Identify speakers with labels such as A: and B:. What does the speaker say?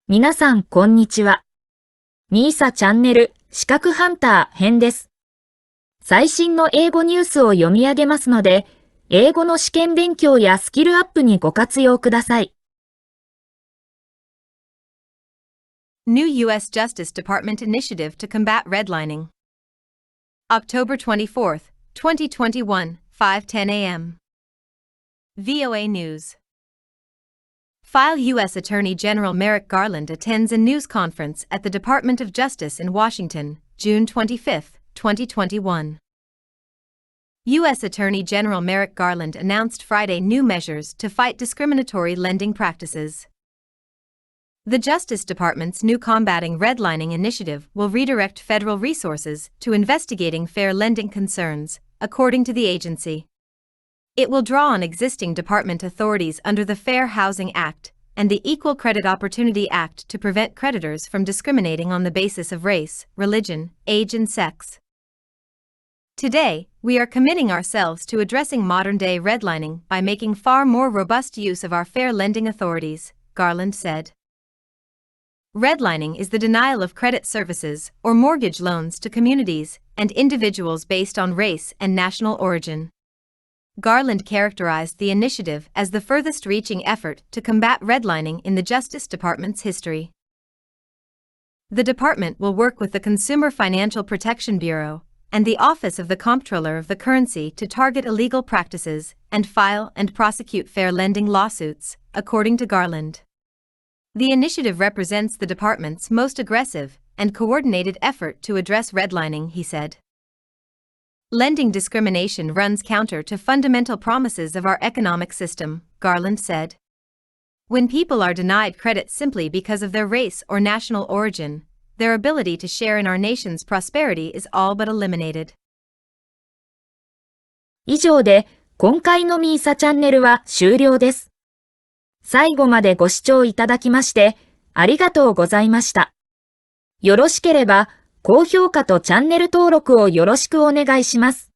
A: 皆さん、こんにちは。みーさチャンネル、資格ハンター編です。最新の英語ニュースを読み上げますので、英語の試験勉強やスキルアップにご活用ください。
B: New U.S. Justice Department Initiative to Combat Redlining. October 24th, 2021, 5:10 a.m. VOA News. File U.S. Attorney General Merrick Garland attends a news conference at the Department of Justice in Washington, June 25, 2021. U.S. Attorney General Merrick Garland announced Friday new measures to fight discriminatory lending practices. The Justice Department's new Combating Redlining initiative will redirect federal resources to investigating fair lending concerns, according to the agency. It will draw on existing department authorities under the Fair Housing Act and the Equal Credit Opportunity Act to prevent creditors from discriminating on the basis of race, religion, age, and sex. Today, we are committing ourselves to addressing modern-day redlining by making far more robust use of our fair lending authorities, Garland said. Redlining is the denial of credit services or mortgage loans to communities and individuals based on race and national origin. Garland characterized the initiative as the furthest-reaching effort to combat redlining in the Justice Department's history. The department will work with the Consumer Financial Protection Bureau and the Office of the Comptroller of the Currency to target illegal practices and file and prosecute fair lending lawsuits, according to Garland. The initiative represents the department's most aggressive and coordinated effort to address redlining, he said. Lending discrimination runs counter to fundamental promises of our economic system, Garland said. When people are denied credit simply because of their race or national origin, their ability to share in our nation's prosperity is all but eliminated.
A: 以上で、今回のみーさチャンネルは終了です。最後までご視聴いただきまして、ありがとうございました。よろしければ、高評価とチャンネル登録をよろしくお願いします。